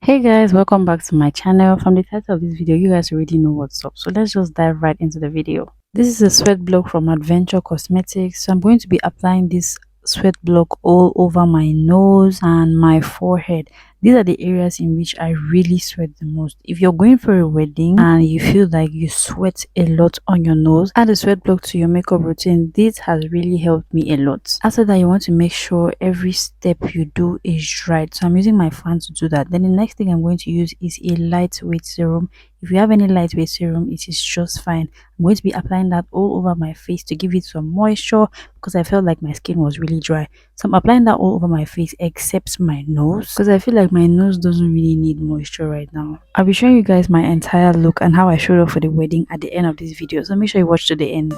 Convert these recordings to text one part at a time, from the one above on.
Hey guys, welcome back to my channel. From the title of this video, you guys already know what's up, so let's just dive right into the video. This is a sweat block from Adventure Cosmetics, so I'm going to be applying this sweat block all over my nose and my forehead. These are the areas in which I really sweat the most. If you're going for a wedding and you feel like you sweat a lot on your nose, add a sweat block to your makeup routine. This has really helped me a lot. After that, you want to make sure every step you do is right. So I'm using my fan to do that. Then the next thing I'm going to use is a lightweight serum. If you have any lightweight serum, it is just fine. I'm going to be applying that all over my face to give it some moisture because I felt like my skin was really dry. So I'm applying that all over my face except my nose because I feel like my nose doesn't really need moisture right now. I'll be showing you guys my entire look and how I showed up for the wedding at the end of this video. So make sure you watch to the end.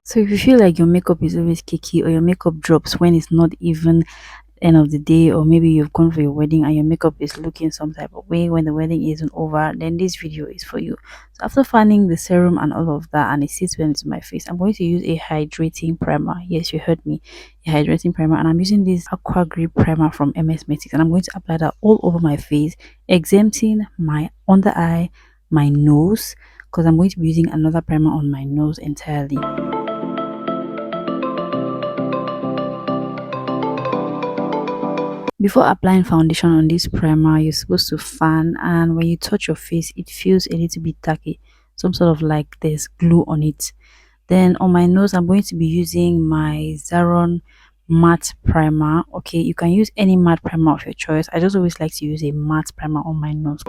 So if you feel like your makeup is always cakey or your makeup drops when it's not even end of the day, or maybe you've gone for your wedding and your makeup is looking some type of way when the wedding isn't over, then this video is for you. So after fanning the serum and all of that and it sits well into my face, I'm going to use a hydrating primer. Yes, you heard me, a hydrating primer, and I'm using this aqua grip primer from MS Metics, and I'm going to apply that all over my face, exempting my under eye, my nose, because I'm going to be using another primer on my nose entirely. Before applying foundation on this primer, you're supposed to fan, and when you touch your face, it feels a little bit tacky, some sort of like there's glue on it. Then on my nose, I'm going to be using my Zaron matte primer. Okay, you can use any matte primer of your choice. I just always like to use a matte primer on my nose.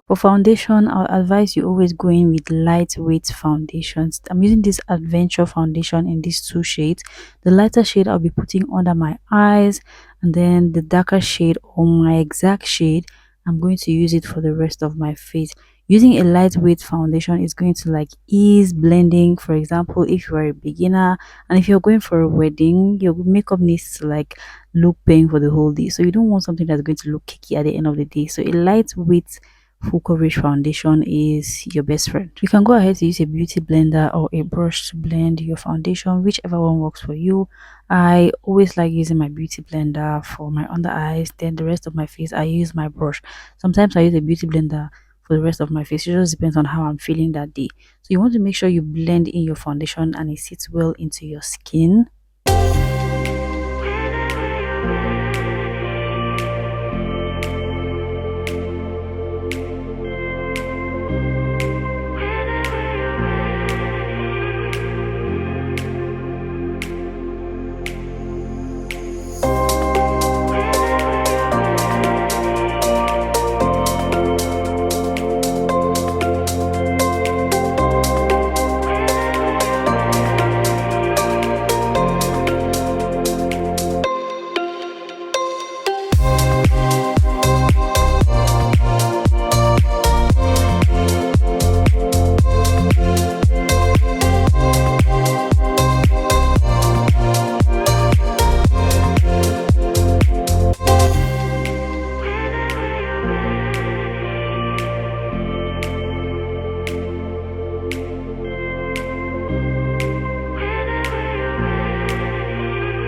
For foundation, I'll advise you always go in with lightweight foundations. I'm using this Adventure foundation in these two shades. The lighter shade I'll be putting under my eyes, and then the darker shade, or my exact shade, I'm going to use it for the rest of my face. Using a lightweight foundation is going to like ease blending. For example, if you are a beginner and if you're going for a wedding, your makeup needs to like look pink for the whole day, so you don't want something that's going to look cakey at the end of the day. So a lightweight full coverage foundation is your best friend. You can go ahead to use a beauty blender or a brush to blend your foundation, whichever one works for you. I always like using my beauty blender for my under eyes, then the rest of my face I use my brush. Sometimes I use a beauty blender for the rest of my face. It just depends on how I'm feeling that day. So you want to make sure you blend in your foundation and it sits well into your skin.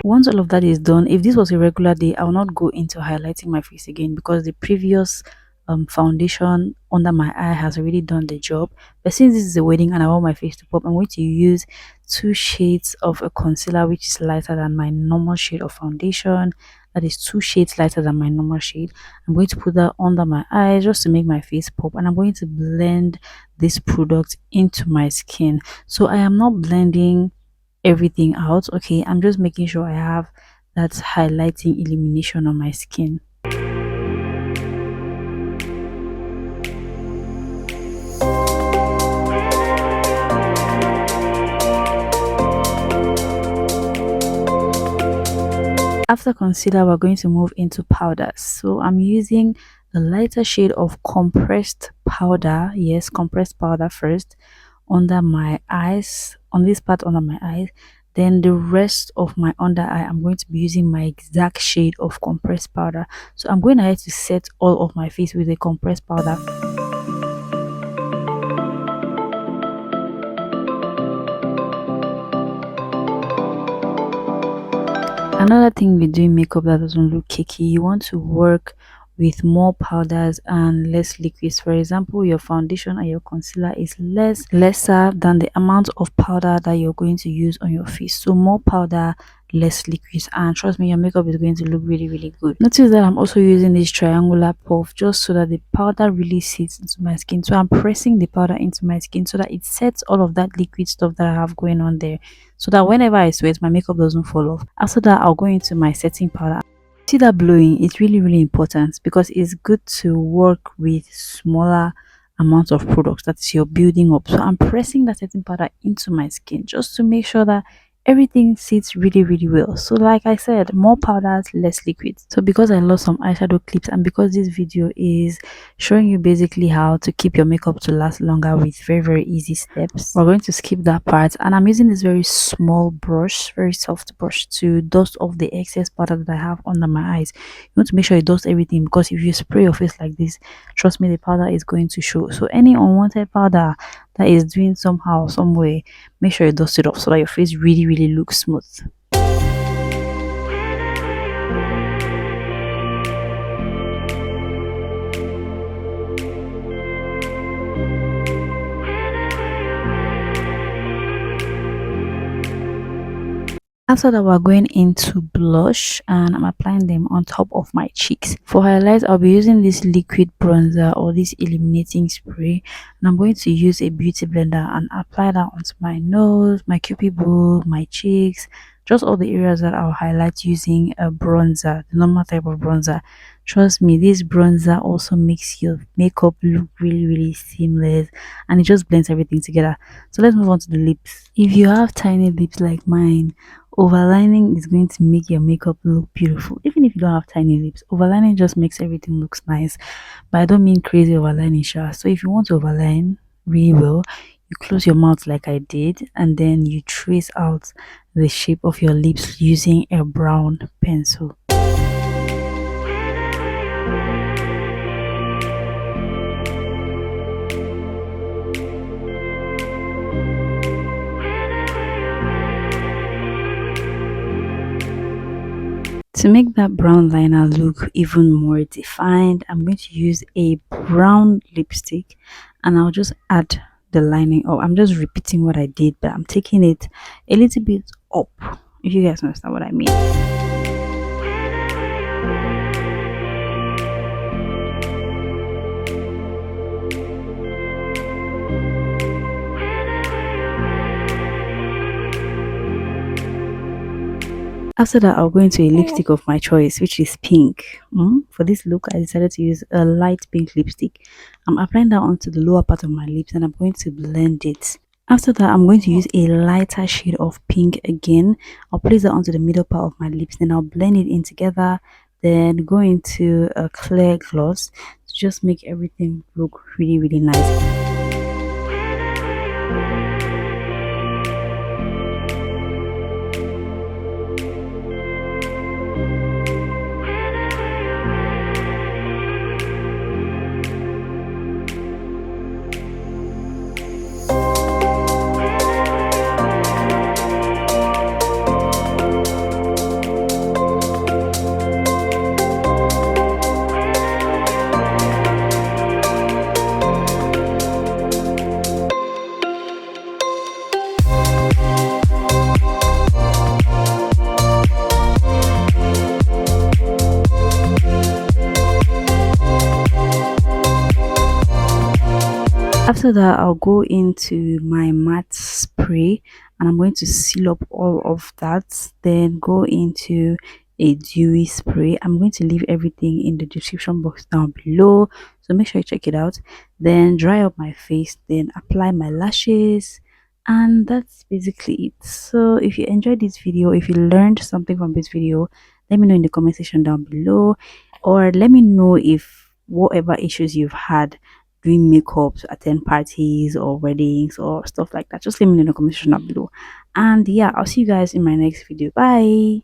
Once all of that is done, if this was a regular day, I will not go into highlighting my face again because the previous foundation under my eye has already done the job. But since this is a wedding and I want my face to pop, I'm going to use 2 shades of a concealer which is lighter than my normal shade of foundation. That is 2 shades lighter than my normal shade. I'm going to put that under my eyes just to make my face pop, and I'm going to blend this product into my skin. So I am not blending everything out. Okay, I'm just making sure I have that highlighting illumination on my skin. After concealer, we're going to move into powders. So I'm using the lighter shade of compressed powder. Yes, compressed powder first under my eyes, on this part under my eyes. Then the rest of my under eye, I'm going to be using my exact shade of compressed powder. So I'm going ahead to set all of my face with a compressed powder. Another thing with doing makeup that doesn't look cakey, you want to work with more powders and less liquids. For example, your foundation and your concealer is lesser than the amount of powder that you're going to use on your face. So more powder, less liquids, and trust me, your makeup is going to look really good. Notice that I'm also using this triangular puff just so that the powder really sits into my skin. So I'm pressing the powder into my skin so that it sets all of that liquid stuff that I have going on there, so that whenever I sweat, my makeup doesn't fall off. After that, I'll go into my setting powder. See that blowing? It's really important because it's good to work with smaller amounts of products that you're building up. So I'm pressing that setting powder into my skin just to make sure that everything sits really well. So like I said, more powders, less liquids. So because I lost some eyeshadow clips and because this video is showing you basically how to keep your makeup to last longer with very easy steps, we're going to skip that part, and I'm using this very small brush, very soft brush, to dust off the excess powder that I have under my eyes. You want to make sure you dust everything, because if you spray your face like this, trust me, the powder is going to show. So any unwanted powder that is doing somehow, some way, make sure you dust it off so that your face really looks smooth. After that, we're going into blush, and I'm applying them on top of my cheeks. For highlights, I'll be using this liquid bronzer or this illuminating spray, and I'm going to use a beauty blender and apply that onto my nose, my cupidol, my cheeks, just all the areas that I'll highlight using a bronzer, the normal type of bronzer. Trust me, this bronzer also makes your makeup look really seamless, and it just blends everything together. So let's move on to the lips. If you have tiny lips like mine, overlining is going to make your makeup look beautiful. Even if you don't have tiny lips, overlining just makes everything looks nice. But I don't mean crazy overlining, sure. So if you want to overline really well, you close your mouth like I did, and then you trace out the shape of your lips using a brown pencil. To make that brown liner look even more defined, I'm going to use a brown lipstick, and I'll just add the lining. Oh, I'm just repeating what I did, but I'm taking it a little bit up, if you guys understand what I mean. After that, I'll go into a lipstick of my choice, which is pink. For this look, I decided to use a light pink lipstick. I'm applying that onto the lower part of my lips, and I'm going to blend it. After that, I'm going to use a lighter shade of pink again. I'll place that onto the middle part of my lips, then I'll blend it in together. Then go into a clear gloss to just make everything look really nice. After that, I'll go into my matte spray, and I'm going to seal up all of that. Then go into a dewy spray. I'm going to leave everything in the description box down below, so make sure you check it out. Then dry up my face, then apply my lashes, and that's basically it. So if you enjoyed this video, if you learned something from this video, let me know in the comment section down below, or let me know if whatever issues you've had doing makeup to attend parties or weddings or stuff like that, just let me know in the comment section down below. And yeah, I'll see you guys in my next video. Bye.